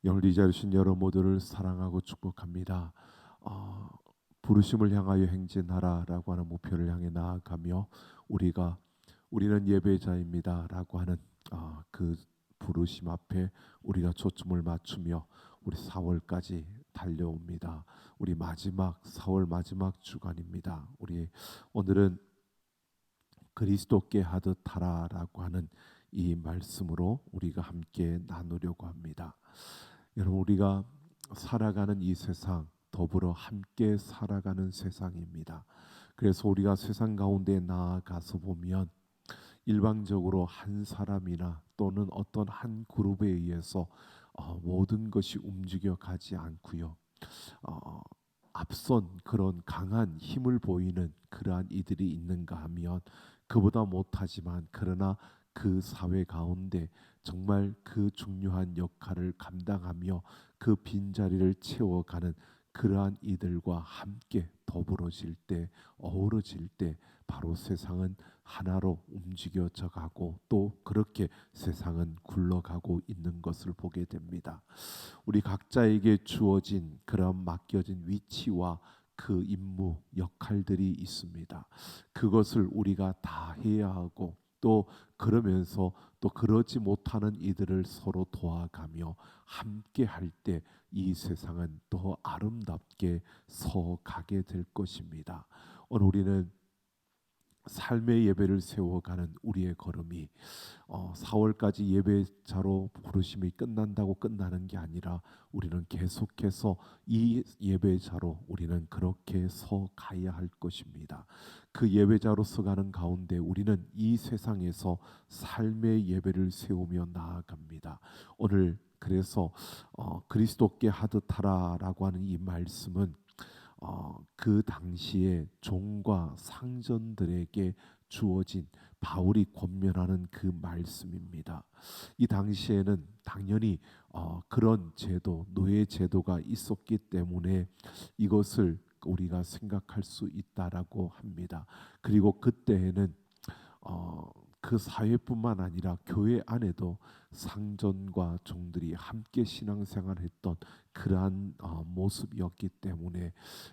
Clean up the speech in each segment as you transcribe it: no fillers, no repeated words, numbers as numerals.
오늘 이 자리에 주신 여러 모두를 사랑하고 축복합니다. 어, 부르심을 향하여 행진하라라고 하는 목표를 향해 나아가며 우리는 예배자입니다라고 하는 그 부르심 앞에 우리가 초점을 맞추며 우리 4월까지 달려옵니다. 우리 마지막 4월 마지막 주간입니다. 우리 오늘은 그리스도께 하듯 하라라고 하는 이 말씀으로 우리가 함께 나누려고 합니다. 여러분, 우리가 살아가는 이 세상 더불어 함께 살아가는 세상입니다. 그래서 우리가 세상 가운데 나아가서 보면 일방적으로 한 사람이나 또는 어떤 한 그룹에 의해서 모든 것이 움직여 가지 않고요. 어, 앞선 그런 강한 힘을 보이는 그러한 이들이 있는가 하면 그보다 못하지만 그러나 그 사회 가운데 정말 그 중요한 역할을 감당하며 그 빈자리를 채워가는 그러한 이들과 함께 더불어질 때, 어우러질 때 바로 세상은 하나로 움직여져 가고 또 그렇게 세상은 굴러가고 있는 것을 보게 됩니다. 우리 각자에게 주어진 그런 맡겨진 위치와 그 임무, 역할들이 있습니다. 그것을 우리가 다 해야 하고 또 그러면서 또 그러지 못하는 이들을 서로 도와가며 함께 할 때 이 세상은 더 아름답게 서가게 될 것입니다. 오늘 우리는 삶의 예배를 세워가는 우리의 걸음이 4월까지 예배자로 부르심이 끝난다고 끝나는 게 아니라 우리는 계속해서 이 예배자로 우리는 그렇게 서 가야 할 것입니다. 그 예배자로 서가는 가운데 우리는 이 세상에서 삶의 예배를 세우며 나아갑니다. 오늘 그래서 그리스도께 하듯 하라라고 하는 이 말씀은 그 당시에 종과 상전들에게 주어진 바울이 권면하는 그 말씀입니다. 이 당시에는 당연히 그런 제도, 노예 제도가 있었기 때문에 이것을 우리가 생각할 수 있다라고 합니다. 그리고 그때에는 어, 그 사회뿐만 아니라 교회 안에도 상전과 종들이 함께 신앙생활했던 그러한 모습이었기 때문에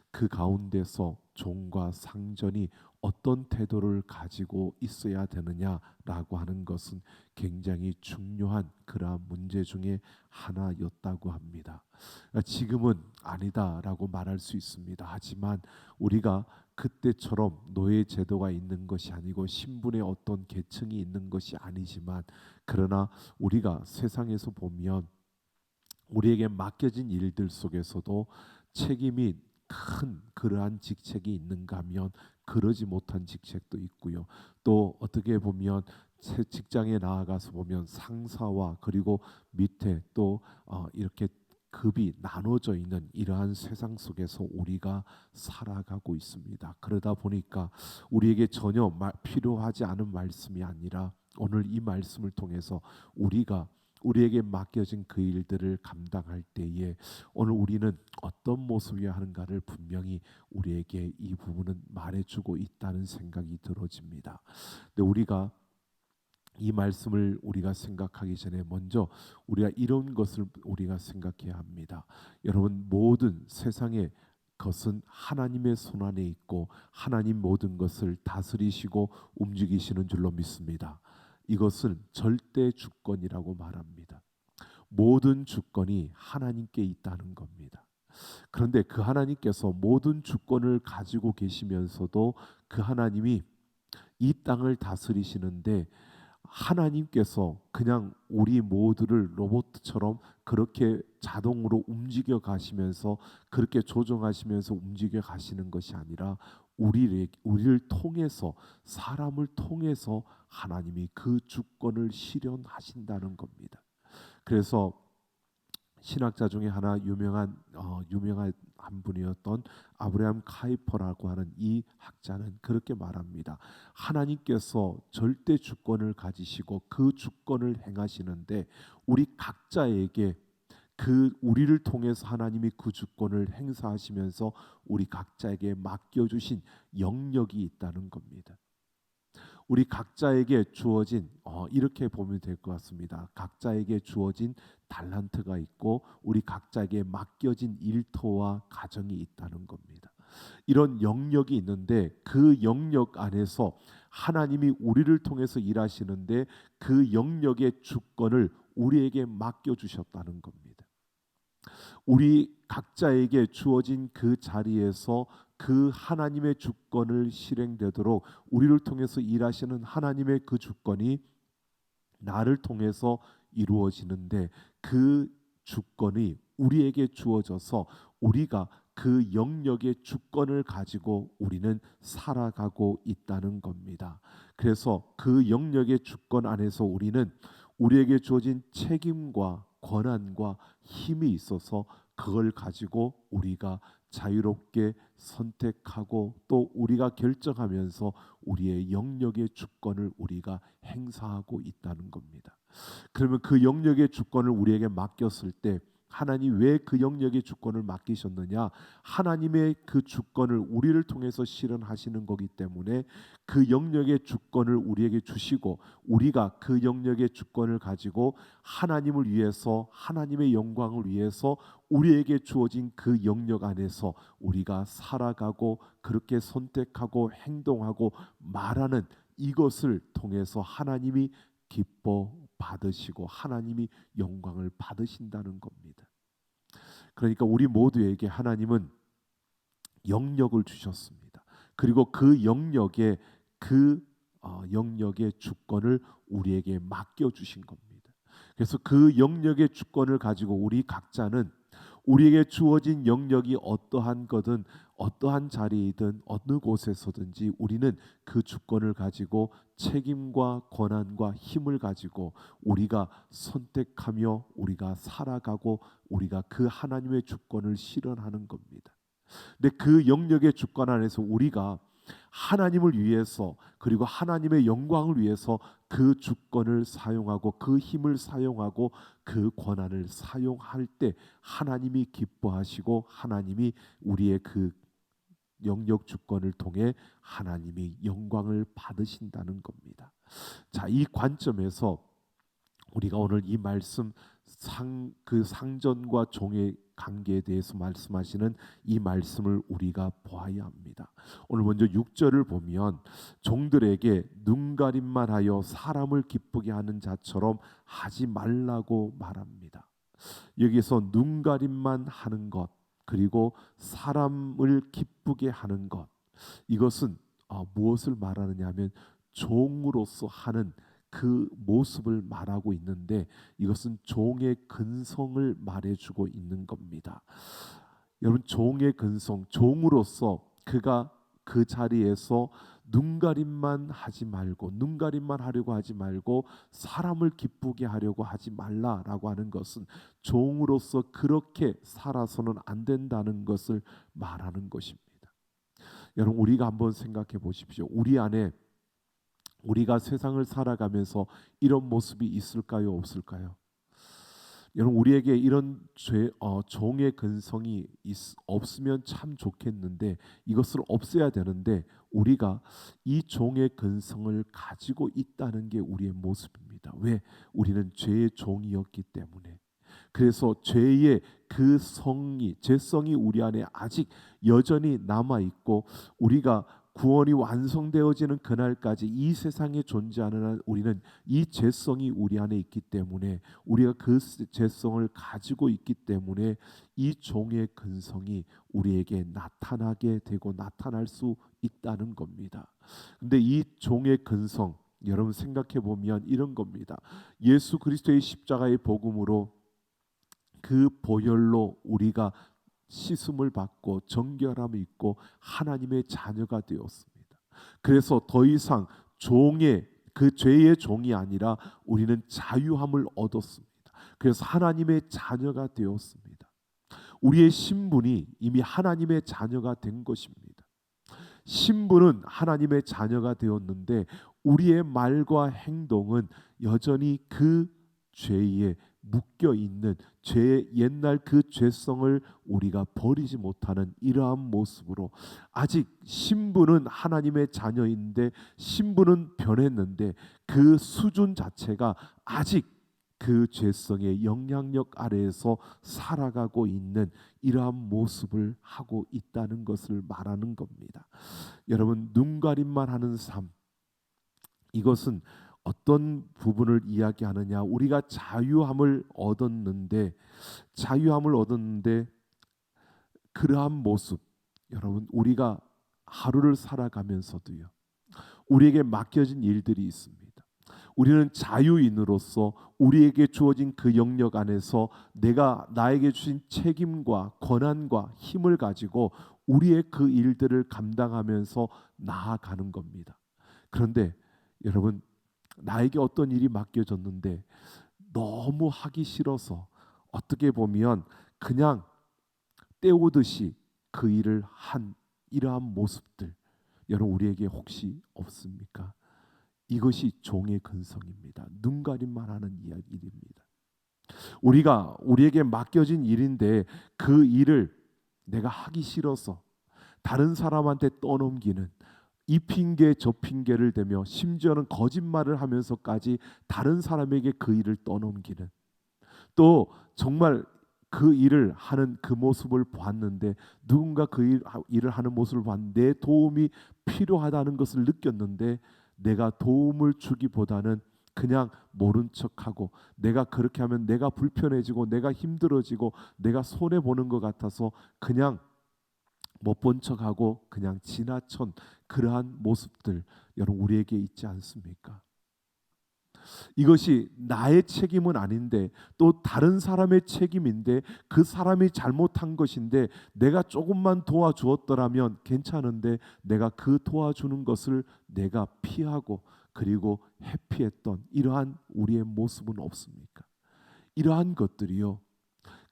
그 가운데서 종과 상전이 어떤 태도를 가지고 있어야 되느냐라고 하는 것은 굉장히 중요한 그러한 문제 중에 하나였다고 합니다. 지금은 아니다라고 말할 수 있습니다. 하지만 우리가 그때처럼 노예 제도가 있는 것이 아니고 신분의 어떤 계층이 있는 것이 아니지만 그러나 우리가 세상에서 보면 우리에게 맡겨진 일들 속에서도 책임이 큰 그러한 직책이 있는가 하면 그러지 못한 직책도 있고요. 또 어떻게 보면 직장에 나아가서 보면 상사와 그리고 밑에 또 이렇게 급이 나눠져 있는 이러한 세상 속에서 우리가 살아가고 있습니다. 그러다 보니까 우리에게 전혀 필요하지 않은 말씀이 아니라 오늘 이 말씀을 통해서 우리에게 맡겨진 그 일들을 감당할 때에 오늘 우리는 어떤 모습이어야 하는가를 분명히 우리에게 이 부분은 말해주고 있다는 생각이 들어집니다. 근데 우리가 이 말씀을 우리가 생각하기 전에 먼저 우리가 이런 것을 우리가 생각해야 합니다. 여러분, 모든 세상의 것은 하나님의 손 안에 있고 하나님 모든 것을 다스리시고 움직이시는 줄로 믿습니다. 이것은 절대 주권이라고 말합니다. 모든 주권이 하나님께 있다는 겁니다. 그런데 그 하나님께서 모든 주권을 가지고 계시면서도 그 하나님이 이 땅을 다스리시는데 하나님께서 그냥 우리 모두를 로봇처럼 그렇게 자동으로 움직여 가시면서 그렇게 조정하시면서 움직여 가시는 것이 아니라 우리를 통해서 사람을 통해서 하나님이 그 주권을 실현하신다는 겁니다. 그래서 신학자 중에 하나 유명한 한 분이었던 아브라함 카이퍼라고 하는 이 학자는 그렇게 말합니다. 하나님께서 절대 주권을 가지시고 그 주권을 행하시는데 우리 각자에게 그 우리를 통해서 하나님이 그 주권을 행사하시면서 우리 각자에게 맡겨주신 영역이 있다는 겁니다. 우리 각자에게 주어진 이렇게 보면 될 것 같습니다. 각자에게 주어진 달란트가 있고 우리 각자에게 맡겨진 일터와 가정이 있다는 겁니다. 이런 영역이 있는데 그 영역 안에서 하나님이 우리를 통해서 일하시는데 그 영역의 주권을 우리에게 맡겨 주셨다는 겁니다. 우리 각자에게 주어진 그 자리에서 그 하나님의 주권을 실행되도록 우리를 통해서 일하시는 하나님의 그 주권이 나를 통해서 이루어지는데 그 주권이 우리에게 주어져서 우리가 그 영역의 주권을 가지고 우리는 살아가고 있다는 겁니다. 그래서 그 영역의 주권 안에서 우리는 우리에게 주어진 책임과 권한과 힘이 있어서 그걸 가지고 우리가 자유롭게 선택하고 또 우리가 결정하면서 우리의 영역의 주권을 우리가 행사하고 있다는 겁니다. 그러면 그 영역의 주권을 우리에게 맡겼을 때 하나님 왜 그 영역의 주권을 맡기셨느냐? 하나님의 그 주권을 우리를 통해서 실현하시는 거기 때문에 그 영역의 주권을 우리에게 주시고 우리가 그 영역의 주권을 가지고 하나님을 위해서 하나님의 영광을 위해서 우리에게 주어진 그 영역 안에서 우리가 살아가고 그렇게 선택하고 행동하고 말하는 이것을 통해서 하나님이 기뻐 받으시고 하나님이 영광을 받으신다는 겁니다. 그러니까 우리 모두에게 하나님은 영역을 주셨습니다. 그리고 그 영역의 영역의 주권을 우리에게 맡겨 주신 겁니다. 그래서 그 영역의 주권을 가지고 우리 각자는 우리에게 주어진 영역이 어떠한 거든 어떠한 자리이든 어느 곳에서든지 우리는 그 주권을 가지고 책임과 권한과 힘을 가지고 우리가 선택하며 우리가 살아가고 우리가 그 하나님의 주권을 실현하는 겁니다. 근데 그 영역의 주권 안에서 우리가 하나님을 위해서 그리고 하나님의 영광을 위해서 그 주권을 사용하고 그 힘을 사용하고 그 권한을 사용할 때 하나님이 기뻐하시고 하나님이 우리의 그 영역 주권을 통해 하나님이 영광을 받으신다는 겁니다. 자, 이 관점에서 우리가 오늘 이 말씀 그 상전과 종의 관계에 대해서 말씀하시는 이 말씀을 우리가 보아야 합니다. 오늘 먼저 6절을 보면 종들에게 눈가림만 하여 사람을 기쁘게 하는 자처럼 하지 말라고 말합니다. 여기서 눈가림만 하는 것 그리고 사람을 기쁘게 하는 것 이것은 무엇을 말하느냐 하면 종으로서 하는 그 모습을 말하고 있는데 이것은 종의 근성을 말해주고 있는 겁니다. 여러분 종의 근성, 종으로서 그가 그 자리에서 눈가림만 하지 말고 눈가림만 하려고 하지 말고 사람을 기쁘게 하려고 하지 말라라고 하는 것은 종으로서 그렇게 살아서는 안 된다는 것을 말하는 것입니다. 여러분 우리가 한번 생각해 보십시오. 우리 안에 우리가 세상을 살아가면서 이런 모습이 있을까요? 없을까요? 여러분 우리에게 이런 종의 근성이 없으면 참 좋겠는데 이것을 없애야 되는데 우리가 이 종의 근성을 가지고 있다는 게 우리의 모습입니다. 왜? 우리는 죄의 종이었기 때문에. 그래서 죄의 그 죄성이 우리 안에 아직 여전히 남아 있고 우리가 구원이 완성되어지는 그날까지 이 세상에 존재하는 한 우리는 이 죄성이 우리 안에 있기 때문에 우리가 그 죄성을 가지고 있기 때문에 이 종의 근성이 우리에게 나타나게 되고 나타날 수 있다는 겁니다. 근데 이 종의 근성 여러분 생각해 보면 이런 겁니다. 예수 그리스도의 십자가의 복음으로 그 보혈로 우리가 씻음을 받고 정결함이 있고 하나님의 자녀가 되었습니다. 그래서 더 이상 그 죄의 종이 아니라 우리는 자유함을 얻었습니다. 그래서 하나님의 자녀가 되었습니다. 우리의 신분이 이미 하나님의 자녀가 된 것입니다. 신분은 하나님의 자녀가 되었는데 우리의 말과 행동은 여전히 그 죄의 묶여 있는 죄의 옛날 그 죄성을 우리가 버리지 못하는 이러한 모습으로 아직 신분은 하나님의 자녀인데 신분은 변했는데 그 수준 자체가 아직 그 죄성의 영향력 아래에서 살아가고 있는 이러한 모습을 하고 있다는 것을 말하는 겁니다. 여러분, 눈가림만 하는 삶, 이것은 어떤 부분을 이야기하느냐? 우리가 자유함을 얻었는데 그러한 모습, 여러분, 우리가 하루를 살아가면서도요, 우리에게 맡겨진 일들이 있습니다. 우리는 자유인으로서 우리에게 주어진 그 영역 안에서 나에게 주신 책임과 권한과 힘을 가지고 우리의 그 일들을 감당하면서 나아가는 겁니다. 그런데 여러분, 나에게 어떤 일이 맡겨졌는데 너무 하기 싫어서 어떻게 보면 그냥 때우듯이 그 일을 한 이러한 모습들, 여러분, 우리에게 혹시 없습니까? 이것이 종의 근성입니다. 눈가림만 하는 이야기입니다. 우리에게 맡겨진 일인데 그 일을 내가 하기 싫어서 다른 사람한테 떠넘기는, 이 핑계 저 핑계를 대며 심지어는 거짓말을 하면서까지 다른 사람에게 그 일을 떠넘기는, 또 정말 그 일을 하는 그 모습을 봤는데, 누군가 그 일을 하는 모습을 봤는데 내 도움이 필요하다는 것을 느꼈는데 내가 도움을 주기보다는 그냥 모른 척하고, 내가 그렇게 하면 내가 불편해지고 내가 힘들어지고 내가 손해 보는 것 같아서 그냥 못 본 척하고 그냥 지나친 그러한 모습들, 여러분, 우리에게 있지 않습니까? 이것이 나의 책임은 아닌데 또 다른 사람의 책임인데, 그 사람이 잘못한 것인데 내가 조금만 도와주었더라면 괜찮은데 내가 그 도와주는 것을 내가 피하고 그리고 회피했던 이러한 우리의 모습은 없습니까? 이러한 것들이요,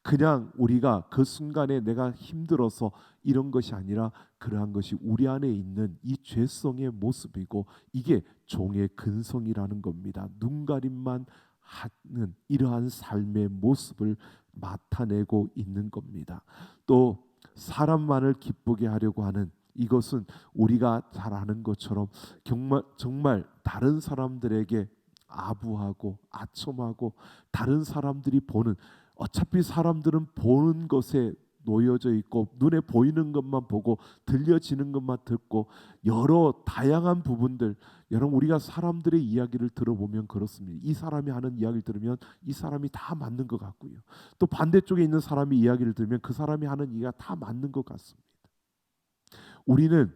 그냥 우리가 그 순간에 내가 힘들어서 이런 것이 아니라 그러한 것이 우리 안에 있는 이 죄성의 모습이고, 이게 종의 근성이라는 겁니다. 눈가림만 하는 이러한 삶의 모습을 나타내고 있는 겁니다. 또 사람만을 기쁘게 하려고 하는, 이것은 우리가 잘 아는 것처럼 정말 다른 사람들에게 아부하고 아첨하고, 다른 사람들이 보는, 어차피 사람들은 보는 것에 놓여져 있고 눈에 보이는 것만 보고 들려지는 것만 듣고, 여러 다양한 부분들, 여러분, 우리가 사람들의 이야기를 들어보면 그렇습니다. 이 사람이 하는 이야기를 들으면 이 사람이 다 맞는 것 같고요, 또 반대쪽에 있는 사람이 이야기를 들으면 그 사람이 하는 이야기가 다 맞는 것 같습니다. 우리는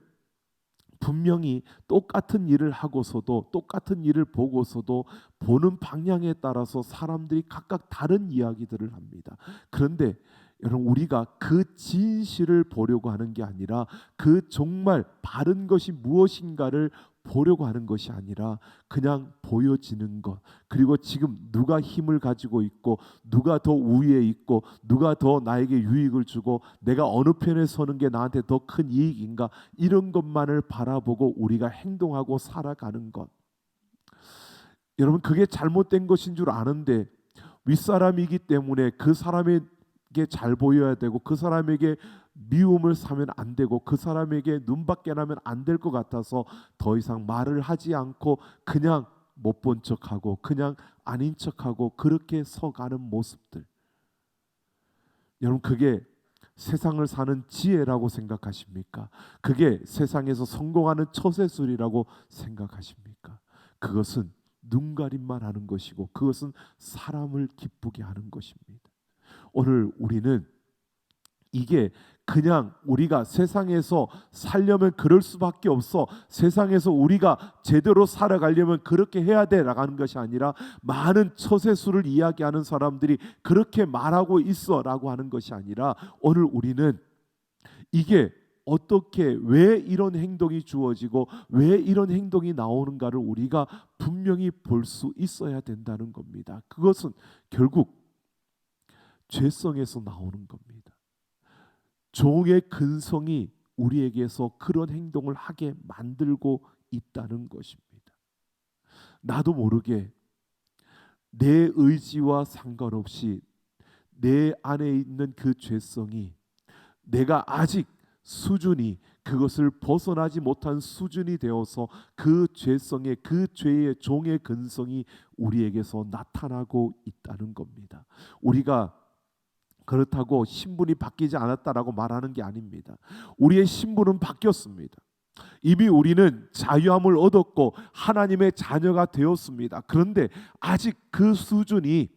분명히 똑같은 일을 하고서도, 똑같은 일을 보고서도 보는 방향에 따라서 사람들이 각각 다른 이야기들을 합니다. 그런데 여러분, 우리가 그 진실을 보려고 하는 게 아니라, 그 정말 바른 것이 무엇인가를 보려고 하는 것이 아니라 그냥 보여지는 것, 그리고 지금 누가 힘을 가지고 있고 누가 더 우위에 있고 누가 더 나에게 유익을 주고 내가 어느 편에 서는 게 나한테 더 큰 이익인가, 이런 것만을 바라보고 우리가 행동하고 살아가는 것, 여러분, 그게 잘못된 것인 줄 아는데 윗사람이기 때문에 그 사람에게 잘 보여야 되고, 그 사람에게 미움을 사면 안 되고, 그 사람에게 눈밖에 나면 안 될 것 같아서 더 이상 말을 하지 않고 그냥 못 본 척하고 그냥 아닌 척하고 그렇게 서가는 모습들, 여러분, 그게 세상을 사는 지혜라고 생각하십니까? 그게 세상에서 성공하는 처세술이라고 생각하십니까? 그것은 눈가림만 하는 것이고 그것은 사람을 기쁘게 하는 것입니다. 오늘 우리는 이게 그냥 우리가 세상에서 살려면 그럴 수밖에 없어, 세상에서 우리가 제대로 살아가려면 그렇게 해야 돼 라는 것이 아니라, 많은 처세술을 이야기하는 사람들이 그렇게 말하고 있어 라고 하는 것이 아니라, 오늘 우리는 이게 어떻게, 왜 이런 행동이 주어지고 왜 이런 행동이 나오는가를 우리가 분명히 볼 수 있어야 된다는 겁니다. 그것은 결국 죄성에서 나오는 겁니다. 종의 근성이 우리에게서 그런 행동을 하게 만들고 있다는 것입니다. 나도 모르게 내 의지와 상관없이 내 안에 있는 그 죄성이 내가 아직 수준이 그것을 벗어나지 못한 수준이 되어서 그 죄성의 그 죄의 종의 근성이 우리에게서 나타나고 있다는 겁니다. 우리가 그렇다고 신분이 바뀌지 않았다라고 말하는 게 아닙니다. 우리의 신분은 바뀌었습니다. 이미 우리는 자유함을 얻었고 하나님의 자녀가 되었습니다. 그런데 아직 그 수준이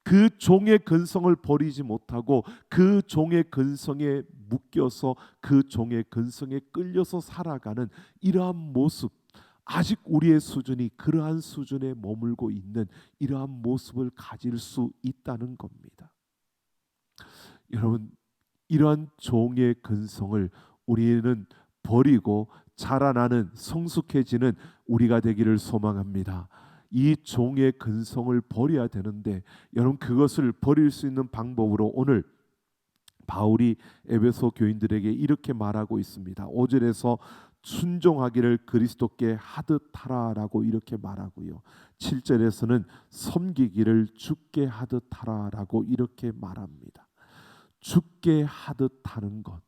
그 종의 근성을 버리지 못하고 그 종의 근성에 묶여서 그 종의 근성에 끌려서 살아가는 이러한 모습, 아직 우리의 수준이 그러한 수준에 머물고 있는 이러한 모습을 가질 수 있다는 겁니다. 여러분, 이러한 종의 근성을 우리는 버리고 자라나는 성숙해지는 우리가 되기를 소망합니다. 이 종의 근성을 버려야 되는데 여러분, 그것을 버릴 수 있는 방법으로 오늘 바울이 에베소 교인들에게 이렇게 말하고 있습니다. 5절에서 순종하기를 그리스도께 하듯 하라라고 이렇게 말하고요. 7절에서는 섬기기를 주께 하듯 하라라고 이렇게 말합니다. 주께 하듯 하는 것,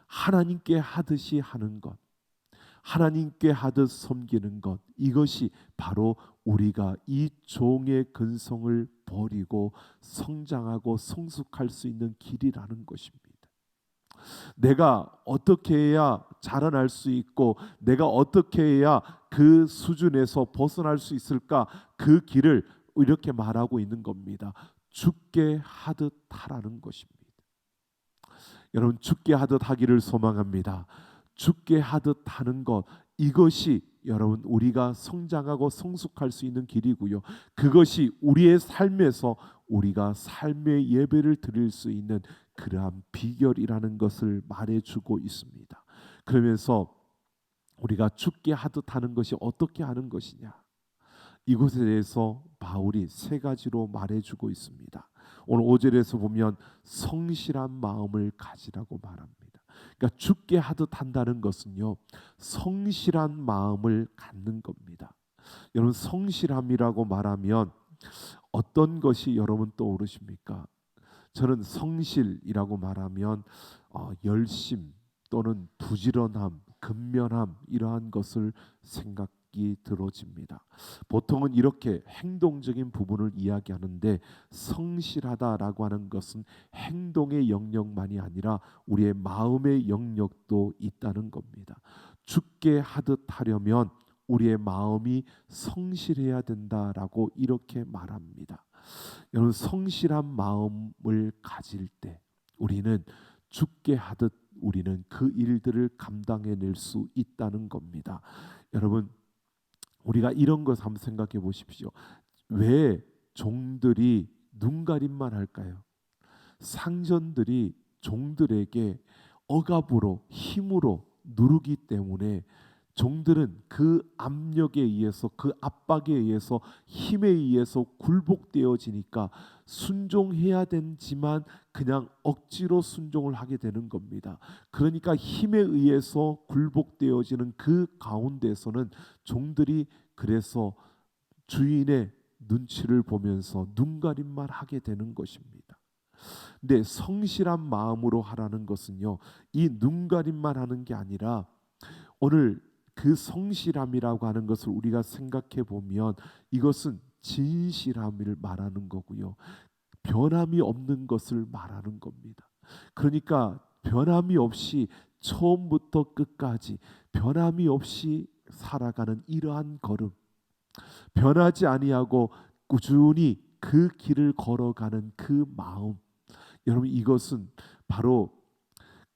하나님께 하듯이 하는 것, 하나님께 하듯 섬기는 것, 이것이 바로 우리가 이 종의 근성을 버리고 성장하고 성숙할 수 있는 길이라는 것입니다. 내가 어떻게 해야 자라날 수 있고 내가 어떻게 해야 그 수준에서 벗어날 수 있을까? 그 길을 이렇게 말하고 있는 겁니다. 주께 하듯 하라는 것입니다. 여러분, 주께 하듯 하기를 소망합니다. 주께 하듯 하는 것, 이것이 여러분 우리가 성장하고 성숙할 수 있는 길이고요. 그것이 우리의 삶에서 우리가 삶의 예배를 드릴 수 있는 그러한 비결이라는 것을 말해주고 있습니다. 그러면서 우리가 주께 하듯 하는 것이 어떻게 하는 것이냐, 이것에 대해서 바울이 세 가지로 말해주고 있습니다. 오늘 5절에서 보면 성실한 마음을 가지라고 말합니다. 그러니까 주께 하듯 한다는 것은요, 성실한 마음을 갖는 겁니다. 여러분, 성실함이라고 말하면 어떤 것이 여러분 떠오르십니까? 저는 성실이라고 말하면 열심 또는 부지런함, 근면함, 이러한 것을 생각이 들어집니다. 보통은 이렇게 행동적인 부분을 이야기하는데 성실하다라고 하는 것은 행동의 영역만이 아니라 우리의 마음의 영역도 있다는 겁니다. 주께 하듯 하려면 우리의 마음이 성실해야 된다라고 이렇게 말합니다. 여러분, 성실한 마음을 가질 때 우리는 주께 하듯 우리는 그 일들을 감당해낼 수 있다는 겁니다. 여러분, 우리가 이런 것 한번 생각해 보십시오. 왜 종들이 눈가림만 할까요? 상전들이 종들에게 억압으로 힘으로 누르기 때문에 종들은 그 압력에 의해서 그 압박에 의해서 힘에 의해서 굴복되어지니까 순종해야 되지만 그냥 억지로 순종을 하게 되는 겁니다. 그러니까 힘에 의해서 굴복되어지는 그 가운데서는 종들이 그래서 주인의 눈치를 보면서 눈가림만 하게 되는 것입니다. 근데 성실한 마음으로 하라는 것은요, 이 눈가림만 하는 게 아니라 오늘 그 성실함이라고 하는 것을 우리가 생각해 보면 이것은 진실함을 말하는 거고요. 변함이 없는 것을 말하는 겁니다. 그러니까 변함이 없이 처음부터 끝까지 변함이 없이 살아가는 이러한 걸음, 변하지 아니하고 꾸준히 그 길을 걸어가는 그 마음, 여러분, 이것은 바로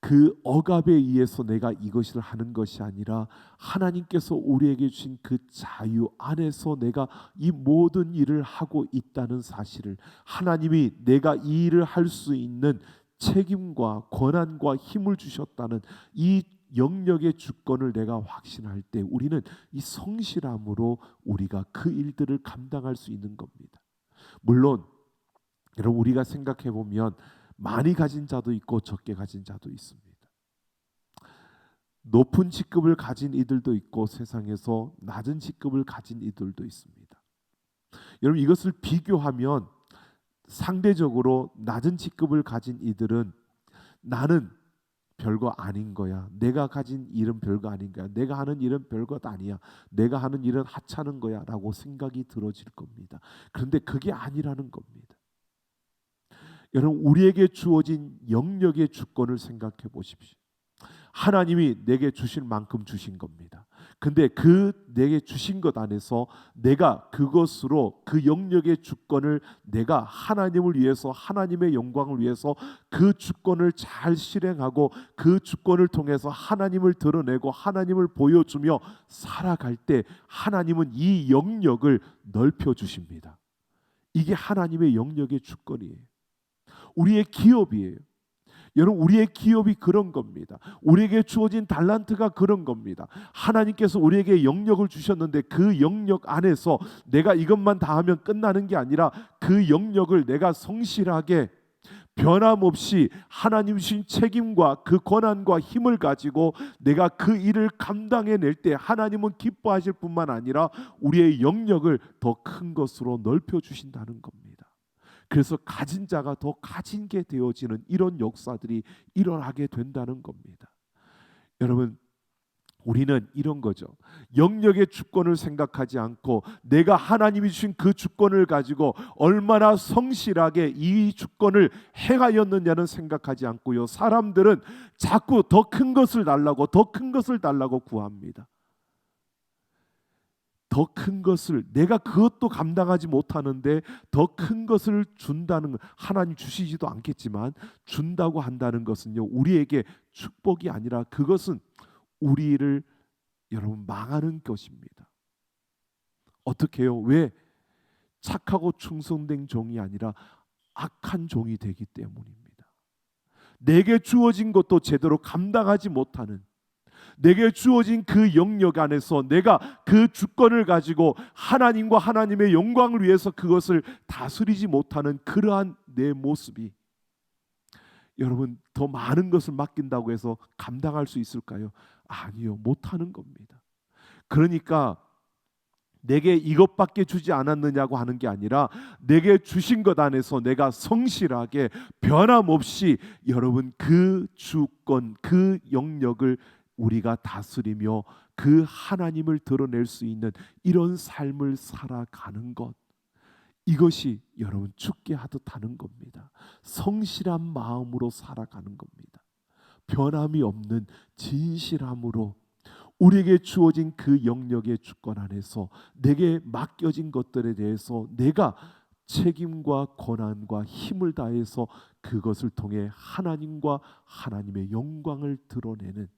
그 억압에 의해서 내가 이것을 하는 것이 아니라 하나님께서 우리에게 주신 그 자유 안에서 내가 이 모든 일을 하고 있다는 사실을, 하나님이 내가 이 일을 할 수 있는 책임과 권한과 힘을 주셨다는 이 영역의 주권을 내가 확신할 때 우리는 이 성실함으로 우리가 그 일들을 감당할 수 있는 겁니다. 물론 여러분, 우리가 생각해 보면 많이 가진 자도 있고 적게 가진 자도 있습니다. 높은 직급을 가진 이들도 있고 세상에서 낮은 직급을 가진 이들도 있습니다. 여러분 이것을 비교하면 상대적으로 낮은 직급을 가진 이들은 나는 별거 아닌 거야. 내가 가진 일은 별거 아닌 거야. 내가 하는 일은 별것 아니야. 내가 하는 일은 하찮은 거야 라고 생각이 들어질 겁니다. 그런데 그게 아니라는 겁니다. 여러분 우리에게 주어진 영역의 주권을 생각해 보십시오. 하나님이 내게 주실 만큼 주신 겁니다. 근데 그 내게 주신 것 안에서 내가 그것으로 그 영역의 주권을 내가 하나님을 위해서 하나님의 영광을 위해서 그 주권을 잘 실행하고 그 주권을 통해서 하나님을 드러내고 하나님을 보여주며 살아갈 때 하나님은 이 영역을 넓혀 주십니다. 이게 하나님의 영역의 주권이에요. 우리의 기업이에요. 여러분 우리의 기업이 그런 겁니다. 우리에게 주어진 달란트가 그런 겁니다. 하나님께서 우리에게 영역을 주셨는데 그 영역 안에서 내가 이것만 다 하면 끝나는 게 아니라 그 영역을 내가 성실하게 변함없이 하나님 주신 책임과 그 권한과 힘을 가지고 내가 그 일을 감당해낼 때 하나님은 기뻐하실 뿐만 아니라 우리의 영역을 더 큰 것으로 넓혀 주신다는 겁니다. 그래서 가진 자가 더 가진 게 되어지는 이런 역사들이 일어나게 된다는 겁니다. 여러분 우리는 이런 거죠. 영역의 주권을 생각하지 않고 내가 하나님이 주신 그 주권을 가지고 얼마나 성실하게 이 주권을 행하였느냐는 생각하지 않고요. 사람들은 자꾸 더 큰 것을 달라고 더 큰 것을 달라고 구합니다. 더 큰 것을 내가 그것도 감당하지 못하는데 더 큰 것을 준다는 하나님 주시지도 않겠지만 준다고 한다는 것은요 우리에게 축복이 아니라 그것은 우리를 여러분 망하는 것입니다. 어떻게 해요? 왜? 착하고 충성된 종이 아니라 악한 종이 되기 때문입니다. 내게 주어진 것도 제대로 감당하지 못하는 내게 주어진 그 영역 안에서 내가 그 주권을 가지고 하나님과 하나님의 영광을 위해서 그것을 다스리지 못하는 그러한 내 모습이 여러분 더 많은 것을 맡긴다고 해서 감당할 수 있을까요? 아니요, 못하는 겁니다. 그러니까 내게 이것밖에 주지 않았느냐고 하는 게 아니라 내게 주신 것 안에서 내가 성실하게 변함없이 여러분 그 주권 그 영역을 우리가 다스리며 그 하나님을 드러낼 수 있는 이런 삶을 살아가는 것 이것이 여러분 죽게 하듯 하는 겁니다. 성실한 마음으로 살아가는 겁니다. 변함이 없는 진실함으로 우리에게 주어진 그 영역의 주권 안에서 내게 맡겨진 것들에 대해서 내가 책임과 권한과 힘을 다해서 그것을 통해 하나님과 하나님의 영광을 드러내는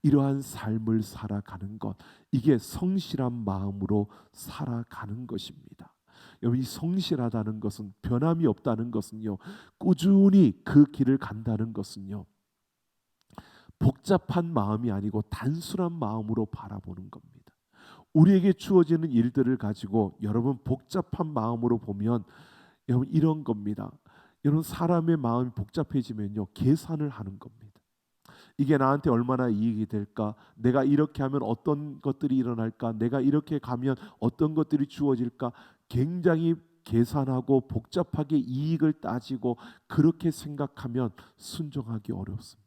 이러한 삶을 살아가는 것 이게 성실한 마음으로 살아가는 것입니다. 여러분 이 성실하다는 것은 변함이 없다는 것은요 꾸준히 그 길을 간다는 것은요 복잡한 마음이 아니고 단순한 마음으로 바라보는 겁니다. 우리에게 주어지는 일들을 가지고 여러분 복잡한 마음으로 보면 여러분 이런 겁니다. 여러분 사람의 마음이 복잡해지면요 계산을 하는 겁니다. 이게 나한테 얼마나 이익이 될까? 내가 이렇게 하면 어떤 것들이 일어날까? 내가 이렇게 가면 어떤 것들이 주어질까? 굉장히 계산하고 복잡하게 이익을 따지고 그렇게 생각하면 순종하기 어렵습니다.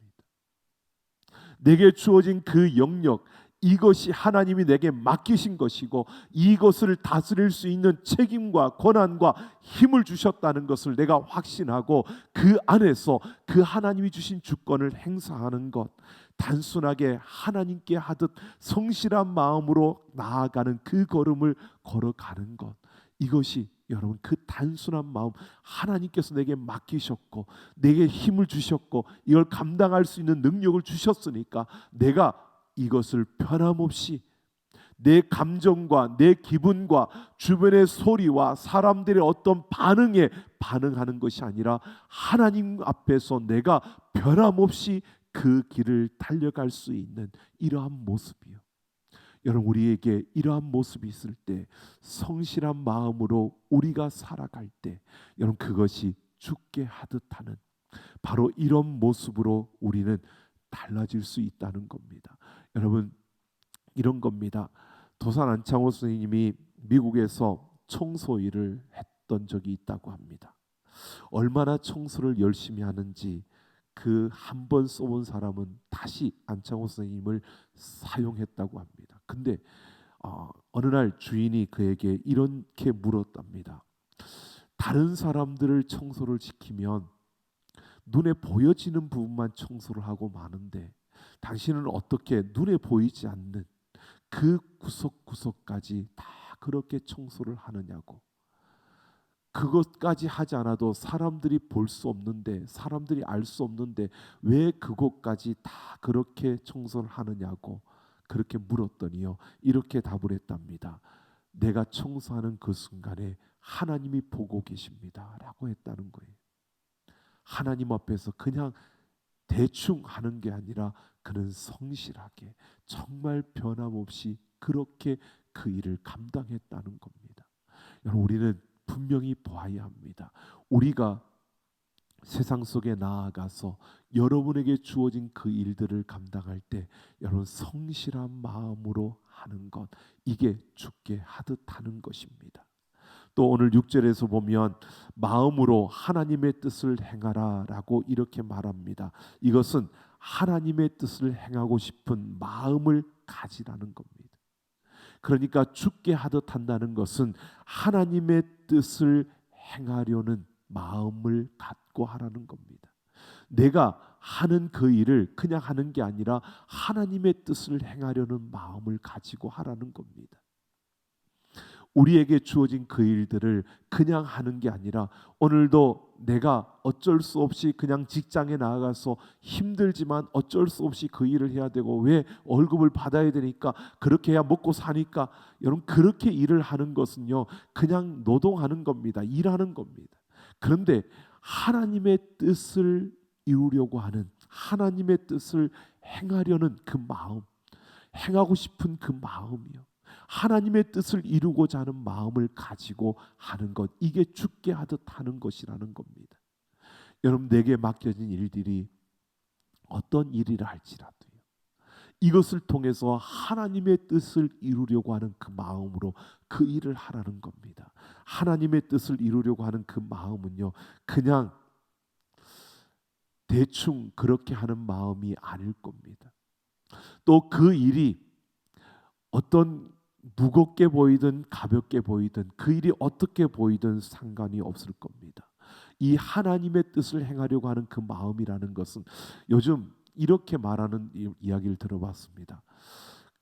내게 주어진 그 영역 이것이 하나님이 내게 맡기신 것이고 이것을 다스릴 수 있는 책임과 권한과 힘을 주셨다는 것을 내가 확신하고 그 안에서 그 하나님이 주신 주권을 행사하는 것 단순하게 하나님께 하듯 성실한 마음으로 나아가는 그 걸음을 걸어가는 것 이것이 여러분 그 단순한 마음 하나님께서 내게 맡기셨고 내게 힘을 주셨고 이걸 감당할 수 있는 능력을 주셨으니까 내가 이것을 변함없이 내 감정과 내 기분과 주변의 소리와 사람들의 어떤 반응에 반응하는 것이 아니라 하나님 앞에서 내가 변함없이 그 길을 달려갈 수 있는 이러한 모습이요. 여러분 우리에게 이러한 모습이 있을 때 성실한 마음으로 우리가 살아갈 때 여러분 그것이 죽게 하듯 하는 바로 이런 모습으로 우리는 달라질 수 있다는 겁니다. 여러분 이런 겁니다. 도산 안창호 선생님이 미국에서 청소 일을 했던 적이 있다고 합니다. 얼마나 청소를 열심히 하는지 그 한 번 써본 사람은 다시 안창호 선생님을 사용했다고 합니다. 근데 어느 날 주인이 그에게 이렇게 물었답니다. 다른 사람들을 청소를 시키면 눈에 보여지는 부분만 청소를 하고 마는데 당신은 어떻게 눈에 보이지 않는 그 구석구석까지 다 그렇게 청소를 하느냐고. 그것까지 하지 않아도 사람들이 볼 수 없는데, 사람들이 알 수 없는데 왜 그것까지 다 그렇게 청소를 하느냐고 그렇게 물었더니요, 이렇게 답을 했답니다. 내가 청소하는 그 순간에 하나님이 보고 계십니다 라고 했다는 거예요. 하나님 앞에서 그냥 대충 하는 게 아니라 그는 성실하게 정말 변함없이 그렇게 그 일을 감당했다는 겁니다. 여러분, 우리는 분명히 보아야 합니다. 우리가 세상 속에 나아가서 여러분에게 주어진 그 일들을 감당할 때 여러분 성실한 마음으로 하는 것, 이게 주께 하듯 하는 것입니다. 또 오늘 6절에서 보면 마음으로 하나님의 뜻을 행하라라고 이렇게 말합니다. 이것은 하나님의 뜻을 행하고 싶은 마음을 가지라는 겁니다. 그러니까 주께 하듯 한다는 것은 하나님의 뜻을 행하려는 마음을 갖고 하라는 겁니다. 내가 하는 그 일을 그냥 하는 게 아니라 하나님의 뜻을 행하려는 마음을 가지고 하라는 겁니다. 우리에게 주어진 그 일들을 그냥 하는 게 아니라 오늘도 내가 어쩔 수 없이 그냥 직장에 나아가서 힘들지만 어쩔 수 없이 그 일을 해야 되고, 왜 월급을 받아야 되니까, 그렇게 해야 먹고 사니까, 여러분 그렇게 일을 하는 것은요 그냥 노동하는 겁니다. 일하는 겁니다. 그런데 하나님의 뜻을 이루려고 하는, 하나님의 뜻을 행하려는 그 마음, 행하고 싶은 그 마음이요, 하나님의 뜻을 이루고자 하는 마음을 가지고 하는 것, 이게 주께 하듯 하는 것이라는 겁니다. 여러분, 내게 맡겨진 일들이 어떤 일이라 할지라도요, 이것을 통해서 하나님의 뜻을 이루려고 하는 그 마음으로 그 일을 하라는 겁니다. 하나님의 뜻을 이루려고 하는 그 마음은요 그냥 대충 그렇게 하는 마음이 아닐 겁니다. 또 그 일이 어떤 무겁게 보이든 가볍게 보이든 그 일이 어떻게 보이든 상관이 없을 겁니다. 이 하나님의 뜻을 행하려고 하는 그 마음이라는 것은, 요즘 이렇게 말하는 이야기를 들어봤습니다.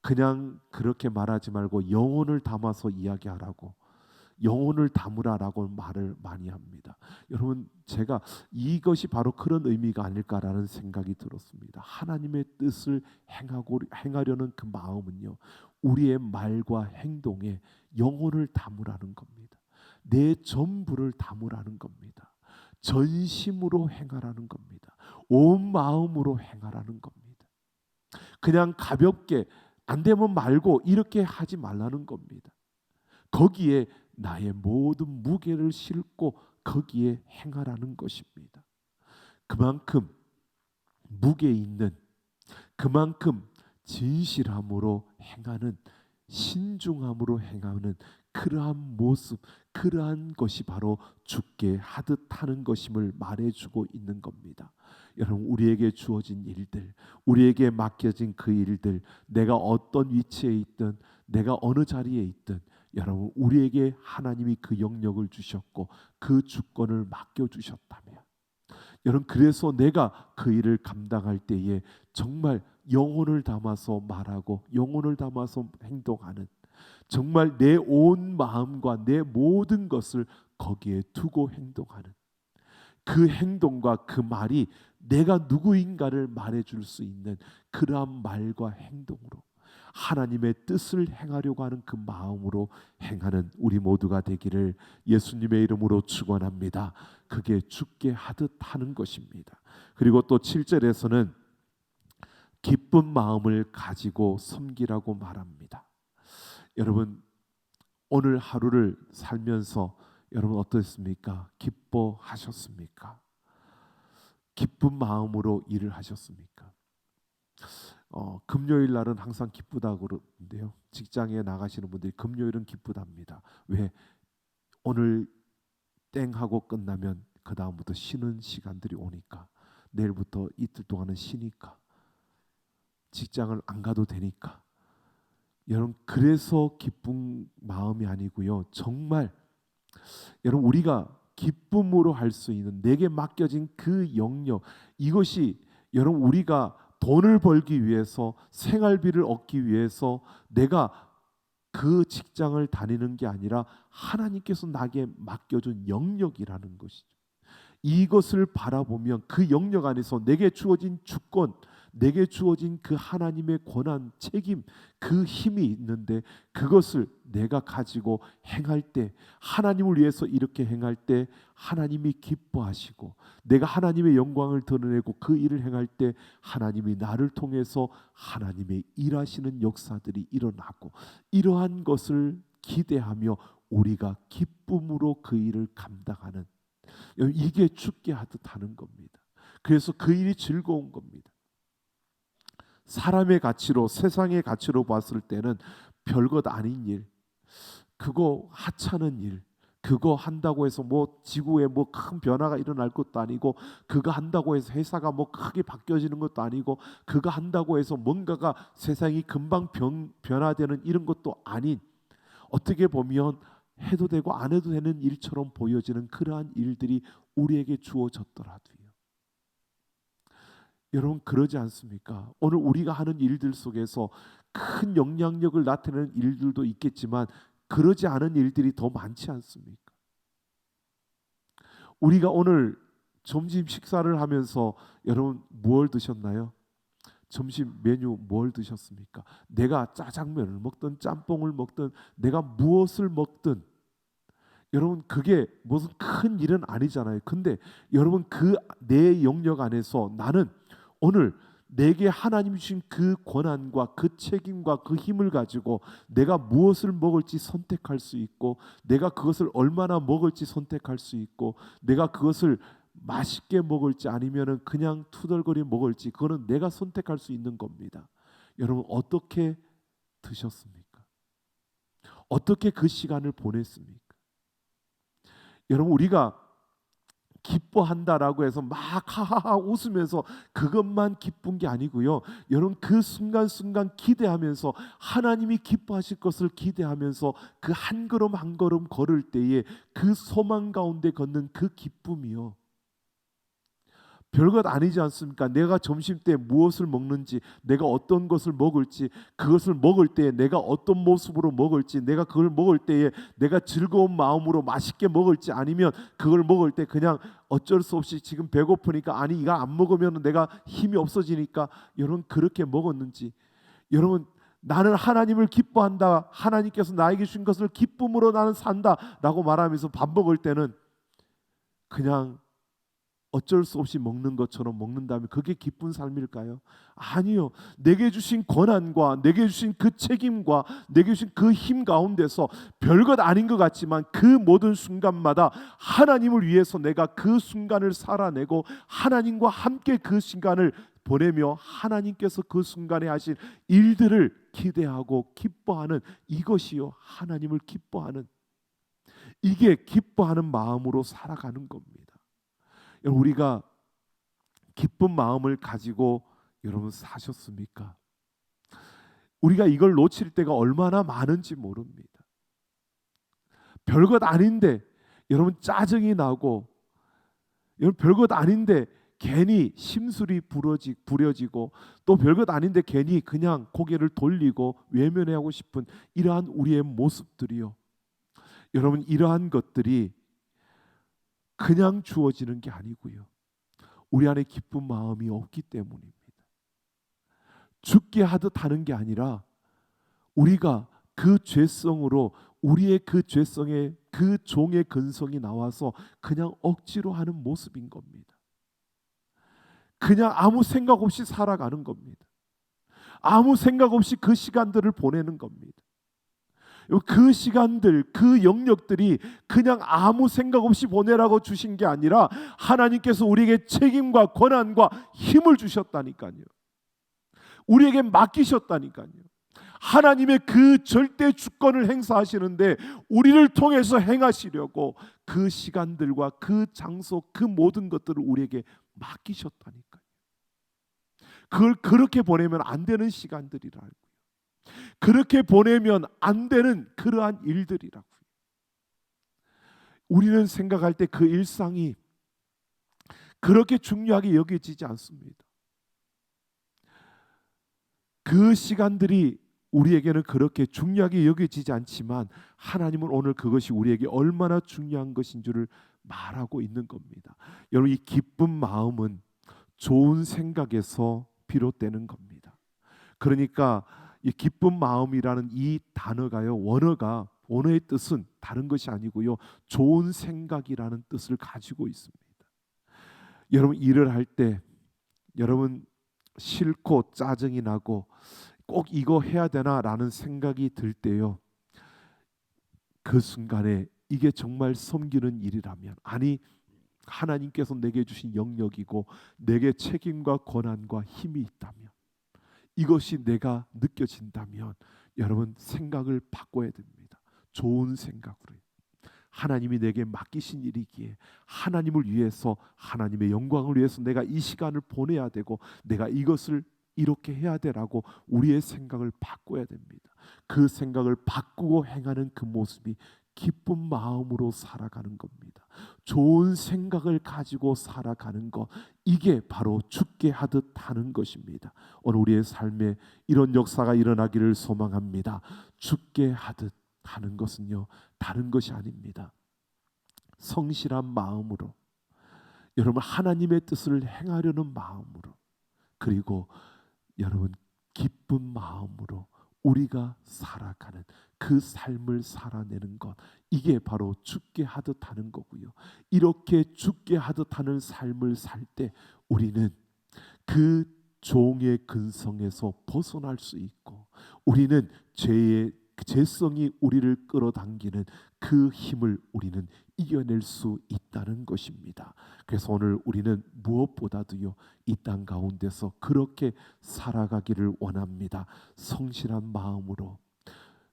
그냥 그렇게 말하지 말고 영혼을 담아서 이야기하라고, 영혼을 담으라라고 말을 많이 합니다. 여러분, 제가 이것이 바로 그런 의미가 아닐까라는 생각이 들었습니다. 하나님의 뜻을 행하려는 그 마음은요, 우리의 말과 행동에 영혼을 담으라는 겁니다. 내 전부를 담으라는 겁니다. 전심으로 행하라는 겁니다. 온 마음으로 행하라는 겁니다. 그냥 가볍게 안 되면 말고 이렇게 하지 말라는 겁니다. 거기에 나의 모든 무게를 싣고 거기에 행하라는 것입니다. 그만큼 무게 있는, 그만큼 진실함으로 행하는, 신중함으로 행하는 그러한 모습, 그러한 것이 바로 주께 하듯 하는 것임을 말해주고 있는 겁니다. 여러분, 우리에게 주어진 일들, 우리에게 맡겨진 그 일들, 내가 어떤 위치에 있든, 내가 어느 자리에 있든, 여러분 우리에게 하나님이 그 영역을 주셨고 그 주권을 맡겨주셨다면, 여러분 그래서 내가 그 일을 감당할 때에 정말 영혼을 담아서 말하고 영혼을 담아서 행동하는, 정말 내 온 마음과 내 모든 것을 거기에 두고 행동하는 그 행동과 그 말이 내가 누구인가를 말해줄 수 있는 그러한 말과 행동으로 하나님의 뜻을 행하려고 하는 그 마음으로 행하는 우리 모두가 되기를 예수님의 이름으로 축원합니다. 그게 주께 하듯 하는 것입니다. 그리고 또 7절에서는 기쁜 마음을 가지고 섬기라고 말합니다. 여러분, 오늘 하루를 살면서 여러분 어떻습니까? 기뻐하셨습니까? 기쁜 마음으로 일을 하셨습니까? 금요일 날은 항상 기쁘다고 그러는데요, 직장에 나가시는 분들이 금요일은 기쁘답니다. 왜? 오늘 땡 하고 끝나면 그 다음부터 쉬는 시간들이 오니까, 내일부터 이틀 동안은 쉬니까, 직장을 안 가도 되니까, 여러분 그래서 기쁜 마음이 아니고요. 정말 여러분 우리가 기쁨으로 할 수 있는 내게 맡겨진 그 영역, 이것이 여러분 우리가 돈을 벌기 위해서, 생활비를 얻기 위해서 내가 그 직장을 다니는 게 아니라 하나님께서 나에게 맡겨준 영역이라는 것이죠. 이것을 바라보면 그 영역 안에서 내게 주어진 주권, 내게 주어진 그 하나님의 권한, 책임, 그 힘이 있는데, 그것을 내가 가지고 행할 때, 하나님을 위해서 이렇게 행할 때 하나님이 기뻐하시고, 내가 하나님의 영광을 드러내고 그 일을 행할 때 하나님이 나를 통해서 하나님의 일하시는 역사들이 일어나고, 이러한 것을 기대하며 우리가 기쁨으로 그 일을 감당하는, 이게 죽게 하듯 하는 겁니다. 그래서 그 일이 즐거운 겁니다. 사람의 가치로, 세상의 가치로 봤을 때는 별것 아닌 일, 그거 하찮은 일, 그거 한다고 해서 뭐 지구에 뭐 큰 변화가 일어날 것도 아니고, 그거 한다고 해서 회사가 뭐 크게 바뀌어지는 것도 아니고, 그거 한다고 해서 뭔가가 세상이 금방 변화되는 이런 것도 아닌, 어떻게 보면 해도 되고 안 해도 되는 일처럼 보여지는 그러한 일들이 우리에게 주어졌더라도요. 여러분 그러지 않습니까? 오늘 우리가 하는 일들 속에서 큰 영향력을 나타내는 일들도 있겠지만 그러지 않은 일들이 더 많지 않습니까? 우리가 오늘 점심 식사를 하면서 여러분 무엇을 드셨나요? 점심 메뉴 뭘 드셨습니까? 내가 짜장면을 먹든 짬뽕을 먹든 내가 무엇을 먹든, 여러분 그게 무슨 큰 일은 아니잖아요. 근데 여러분 그 내 영역 안에서 나는 오늘 내게 하나님 주신 그 권한과 그 책임과 그 힘을 가지고 내가 무엇을 먹을지 선택할 수 있고, 내가 그것을 얼마나 먹을지 선택할 수 있고, 내가 그것을 맛있게 먹을지 아니면은 그냥 투덜거리 먹을지, 그거는 내가 선택할 수 있는 겁니다. 여러분 어떻게 드셨습니까? 어떻게 그 시간을 보냈습니까? 여러분 우리가 기뻐한다라고 해서 막 하하하 웃으면서 그것만 기쁜 게 아니고요. 여러분 그 순간순간 기대하면서, 하나님이 기뻐하실 것을 기대하면서 그 한 걸음 한 걸음 걸을 때에 그 소망 가운데 걷는 그 기쁨이요, 별것 아니지 않습니까? 내가 점심 때 무엇을 먹는지, 내가 어떤 것을 먹을지, 그것을 먹을 때에 내가 어떤 모습으로 먹을지, 내가 그걸 먹을 때에 내가 즐거운 마음으로 맛있게 먹을지, 아니면 그걸 먹을 때 그냥 어쩔 수 없이 지금 배고프니까, 아니 이거 안 먹으면 내가 힘이 없어지니까 여러분 그렇게 먹었는지, 여러분 나는 하나님을 기뻐한다, 하나님께서 나에게 주신 것을 기쁨으로 나는 산다 라고 말하면서 밥 먹을 때는 그냥 어쩔 수 없이 먹는 것처럼 먹는다면 그게 기쁜 삶일까요? 아니요. 내게 주신 권한과 내게 주신 그 책임과 내게 주신 그 힘 가운데서 별것 아닌 것 같지만 그 모든 순간마다 하나님을 위해서 내가 그 순간을 살아내고 하나님과 함께 그 시간을 보내며 하나님께서 그 순간에 하실 일들을 기대하고 기뻐하는, 이것이요 하나님을 기뻐하는, 이게 기뻐하는 마음으로 살아가는 겁니다. 우리가 기쁜 마음을 가지고 여러분 사셨습니까? 우리가 이걸 놓칠 때가 얼마나 많은지 모릅니다. 별것 아닌데 여러분 짜증이 나고, 여러분 별것 아닌데 괜히 심술이 부려지고, 또 별것 아닌데 괜히 그냥 고개를 돌리고 외면하고 싶은 이러한 우리의 모습들이요, 여러분 이러한 것들이 그냥 주어지는 게 아니고요, 우리 안에 기쁜 마음이 없기 때문입니다. 죽게 하듯 하는 게 아니라 우리가 그 죄성으로, 우리의 그 죄성의 그 종의 근성이 나와서 그냥 억지로 하는 모습인 겁니다. 그냥 아무 생각 없이 살아가는 겁니다. 아무 생각 없이 그 시간들을 보내는 겁니다. 그 시간들, 그 영역들이 그냥 아무 생각 없이 보내라고 주신 게 아니라 하나님께서 우리에게 책임과 권한과 힘을 주셨다니까요. 우리에게 맡기셨다니까요. 하나님의 그 절대 주권을 행사하시는데 우리를 통해서 행하시려고 그 시간들과 그 장소, 그 모든 것들을 우리에게 맡기셨다니까요. 그걸 그렇게 보내면 안 되는 시간들이라고요. 그렇게 보내면 안 되는 그러한 일들이라고요. 우리는 생각할 때 그 일상이 그렇게 중요하게 여겨지지 않습니다. 그 시간들이 우리에게는 그렇게 중요하게 여겨지지 않지만 하나님은 오늘 그것이 우리에게 얼마나 중요한 것인 줄을 말하고 있는 겁니다. 여러분, 이 기쁜 마음은 좋은 생각에서 비롯되는 겁니다. 그러니까 이 기쁜 마음이라는 이 단어가요, 원어의 뜻은 다른 것이 아니고요, 좋은 생각이라는 뜻을 가지고 있습니다. 여러분, 일을 할 때 여러분 싫고 짜증이 나고 꼭 이거 해야 되나라는 생각이 들 때요, 그 순간에 이게 정말 섬기는 일이라면, 아니 하나님께서 내게 주신 영역이고 내게 책임과 권한과 힘이 있다면, 이것이 내가 느껴진다면 여러분 생각을 바꿔야 됩니다. 좋은 생각으로요. 하나님이 내게 맡기신 일이기에 하나님을 위해서, 하나님의 영광을 위해서 내가 이 시간을 보내야 되고 내가 이것을 이렇게 해야 되라고 우리의 생각을 바꿔야 됩니다. 그 생각을 바꾸고 행하는 그 모습이 기쁜 마음으로 살아가는 겁니다. 좋은 생각을 가지고 살아가는 것, 이게 바로 죽게 하듯 하는 것입니다. 오늘 우리의 삶에 이런 역사가 일어나기를 소망합니다. 죽게 하듯 하는 것은요, 다른 것이 아닙니다. 성실한 마음으로, 여러분 하나님의 뜻을 행하려는 마음으로, 그리고 여러분 기쁜 마음으로 우리가 살아가는 그 삶을 살아내는 것, 이게 바로 죽게 하듯 하는 거고요. 이렇게 죽게 하듯 하는 삶을 살 때 우리는 그 종의 근성에서 벗어날 수 있고, 우리는 죄의 죄성이 우리를 끌어당기는 그 힘을 우리는 이겨낼 수 있다는 것입니다. 그래서 오늘 우리는 무엇보다도요, 이 땅 가운데서 그렇게 살아가기를 원합니다. 성실한 마음으로,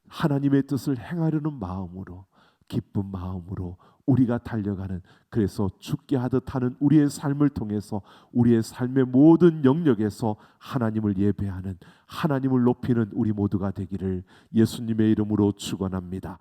하나님의 뜻을 행하려는 마음으로, 기쁜 마음으로 우리가 달려가는, 그래서 죽게 하듯 하는 우리의 삶을 통해서 우리의 삶의 모든 영역에서 하나님을 예배하는, 하나님을 높이는 우리 모두가 되기를 예수님의 이름으로 축원합니다.